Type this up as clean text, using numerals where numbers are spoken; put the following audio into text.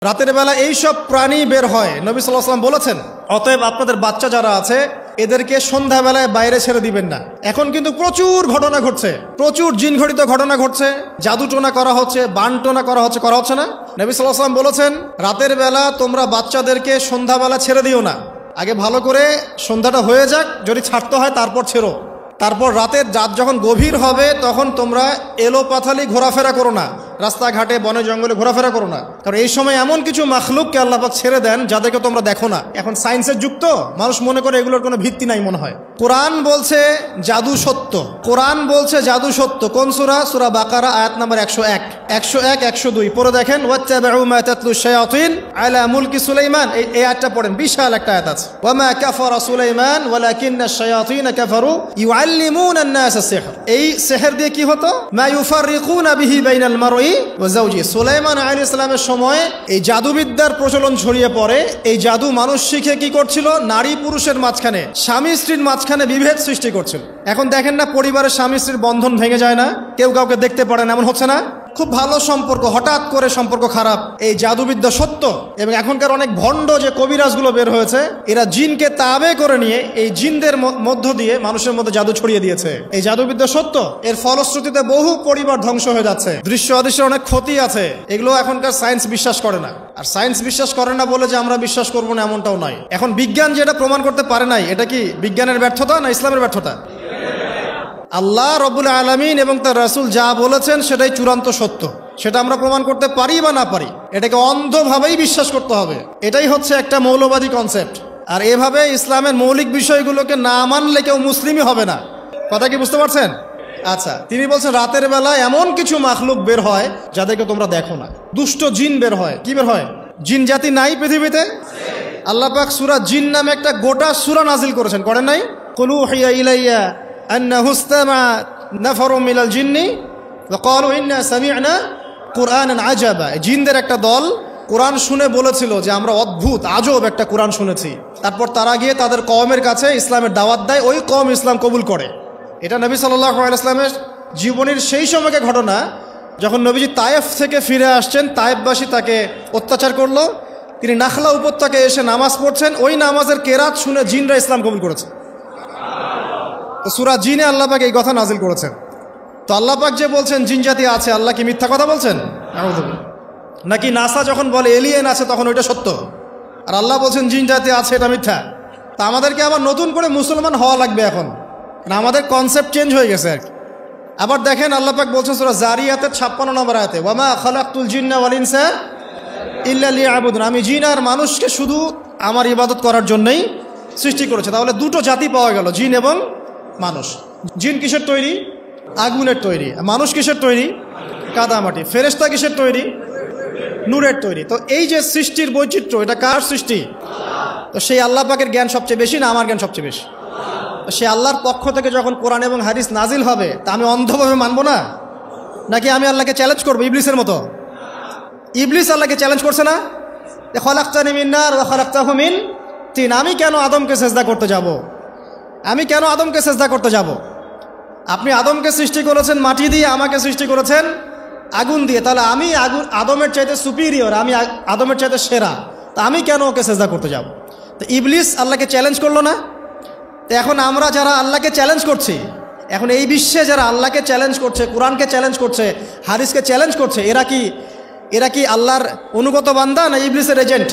রাতের বেলা এই সব প্রাণী বের হয়, নবী সাল্লাল্লাহু আলাইহি ওয়াসাল্লাম বলেছেন, অতএব আপনাদের বাচ্চা যারা আছে এদেরকে সন্ধ্যাবেলায় বাইরে ছেড়ে দিবেন না। এখন কিন্তু প্রচুর ঘটনা ঘটছে, প্রচুর জিনঘটিত ঘটনা ঘটছে, জাদুটোনা করা হচ্ছে, বানটোনা করা হচ্ছে না? নবী সাল্লাল্লাহু আলাইহি ওয়াসাল্লাম বলেছেন, রাতের বেলা তোমরা বাচ্চাদেরকে সন্ধ্যাবেলা ছেড়ে দিও না, আগে ভালো করে সন্ধ্যাটা হয়ে যাক, যদি ছাড়তে হয় তারপর ছেড়ো। তারপর রাতের রাত যখন গভীর হবে তখন তোমরা এলোপাথালি ঘোরাফেরা করো না, রাস্তাঘাটে বনে জঙ্গলে ঘোরাফেরা করো না, কারণ এই সময় এমন কিছু মাখলুককে আল্লাহ পাক ছেড়ে দেন যাদেরকে তোমরা দেখো না। এখন সায়েন্সের যুগ তো, মানুষ মনে করে এগুলোর কোনো ভিত্তি নাই মনে হয়। কোরআন বলছে জাদু সত্য, কোরআন বলছে জাদু সত্য। কোন সূরা? সূরা বাকারা আয়াত নাম্বার 101, 102 পড়ে দেখেন। ওয়াত্তাবাউ মা তাতলু শায়াতিন আলা মুলকি সুলাইমান, এই আয়াতটা পড়েন, বিশাল একটা আয়াত আছে। ওয়া মা কাফারা সুলাইমান ওয়ালাকিন্না শায়াতিন কাফারু ইউআল্লিমুনা আন-নাস সিহর। এই সিহর দিয়ে কি হতো? মা ইউফাররিকুনা বিহি বাইনাল মারই ওয়া যাওজি। সুলাইমান আলাইহিস সালামের সময় এই জাদুবিদ্যার প্রচলন ছড়িয়ে পড়ে। এই জাদু মানুষ শিখে কি করছিল? নারী পুরুষের মাঝখানে, স্বামী স্ত্রীর মাঝখানে বিভেদ সৃষ্টি করছিল। এখন দেখেন না, পরিবারের স্বামী স্ত্রীর বন্ধন ভেঙে যায় না, কেউ কাউকে দেখতে পারে না, এমন হচ্ছে না? খুব ভালো সম্পর্ক হঠাৎ করে সম্পর্ক খারাপ। এই জাদুবিদ্যা সত্য। এবং এখনকার অনেক ভণ্ড যে কবিরাজগুলো বের হয়েছে, এরা জিনকে তাবে করে নিয়ে এই জিনদের মধ্য দিয়ে মানুষের মধ্যে জাদু ছড়িয়ে দিয়েছে। এই জাদুবিদ্যা সত্য। এর ফলশ্রুতিতে বহু পরিবার ধ্বংস হয়ে যাচ্ছে, দৃশ্য অদৃশ্যের অনেক ক্ষতি আছে। এগুলো এখনকার সায়েন্স বিশ্বাস করে না। আর সায়েন্স বিশ্বাস করে না বলে যে আমরা বিশ্বাস করবো না এমনটাও নয়। এখন বিজ্ঞান যেটা প্রমাণ করতে পারে নাই, এটা কি বিজ্ঞানের ব্যর্থতা না ইসলামের ব্যর্থতা? আল্লাহ রব্বুল আলামিন এবং তার রাসূল যা বলেছেন সেটাই চূড়ান্ত সত্য। সেটা আমরা প্রমাণ করতে পারি বা না পারি, এটাকে অন্ধভাবেই বিশ্বাস করতে হবে। এটাই হচ্ছে একটা মৌলবাদী কনসেপ্ট। আর এভাবে ইসলামের মৌলিক বিষয়গুলোকে না মানলে কেউ মুসলিমই হবে না। কথা কি বুঝতে পারছেন? আচ্ছা, তিনি বলছেন রাতের বেলা এমন কিছু মাখলুক বের হয় যাদেরকে তোমরা দেখো না। দুষ্ট জিন বের হয়। কি বের হয়? জিন জাতি নাই পৃথিবীতে? আল্লাহ পাক সূরা জিন নামে একটা গোটা সূরা নাজিল করেছেন, করেন নাই? কুলু হিয়া ইলাইয়া আন্নাহু ইসতামা নাফারুম মিনাল জিন্নি ওয়া ক্বালু ইন্না সামি'না কুরআনান আজাবা। জিনদের একটা দল কোরআন শুনে বলেছিল যে আমরা অদ্ভুত আজব একটা কোরআন শুনেছি। তারপর তারা গিয়ে তাদের কওমের কাছে ইসলামের দাওয়াত দেয়, ওই কওম ইসলাম কবুল করে। এটা নবী সাল্লাল্লাহু আলাইহি ওয়াসাল্লামের জীবনের সেই সময়কার ঘটনা, যখন নবীজি তায়েফ থেকে ফিরে আসছেন। তায়েফবাসী তাকে অত্যাচার করলো, তিনি নাখলা উপত্যকায় এসে নামাজ পড়ছেন, ওই নামাজের কেরাত শুনে জিনরা ইসলাম কবুল করেছে। তো সূরা জিনে আল্লাহ পাক এই কথা নাজিল করেছেন। তো আল্লাহ পাক যে বলছেন জিন জাতি আছে, আল্লাহ কি মিথ্যা কথা বলছেন? নাকি নাসা যখন বলে এলিয়েন আছে তখন ওইটা সত্য, আর আল্লাহ বলছেন জিন জাতি আছে এটা মিথ্যা? তা আমাদেরকে আবার নতুন করে মুসলমান হওয়া লাগবে এখন, না আমাদের কনসেপ্ট চেঞ্জ হয়ে গেছে আর কি। আবার দেখেন আল্লাহ পাক বলছেন সূরা জারিয়াতের 56 নম্বর আয়াতে, ওয়া মা খালাকতুল জিন্না ওয়াল ইনসা ইল্লা লিয়াবুদুন। আমি জিন আর মানুষকে শুধু আমার ইবাদত করার জন্যই সৃষ্টি করেছে। তাহলে দুটো জাতি পাওয়া গেল, জিন এবং মানুষ। জিন কিসের তৈরি? আগুনের তৈরি। মানুষ কিসের তৈরি? কাদামাটি। ফেরেশতা কিসের তৈরি? নূরের তৈরি। তো এই যে সৃষ্টির বৈচিত্র্য, এটা কার সৃষ্টি? তো সেই আল্লাহ পাকের জ্ঞান সবচেয়ে বেশি না আমার জ্ঞান সবচেয়ে বেশি? সে আল্লাহর পক্ষ থেকে যখন কোরআন এবং হাদিস নাজিল হবে, তা আমি অন্ধভাবে মানবো না, নাকি আমি আল্লাহকে চ্যালেঞ্জ করবো ইবলিসের মতো? ইবলিস আল্লাহকে চ্যালেঞ্জ করছে না, খলাকতানি মিন নার ওয়া খলাকতাহু মিন তিন। আমি কেন আদমকে সেজদা করতে যাব? আমি কেন আদমকে সেজদা করতে যাব? আপনি আদমকে সৃষ্টি করেছেন মাটি দিয়ে, আমাকে সৃষ্টি করেছেন আগুন দিয়ে। তাহলে আমি আদমের চাইতে সুপিরিয়র, আমি আদমের চাইতে সেরা, তা আমি কেন ওকে সেজদা করতে যাব? তো ইবলিস আল্লাহকে চ্যালেঞ্জ করলো না? তো এখন আমরা যারা আল্লাহকে চ্যালেঞ্জ করছি, এখন এই বিশ্বে যারা আল্লাহকে চ্যালেঞ্জ করছে, কোরআনকে চ্যালেঞ্জ করছে, হাদিসকে চ্যালেঞ্জ করছে, এরা কি আল্লাহর অনুগত বান্দা না ইবলিসের এজেন্ট?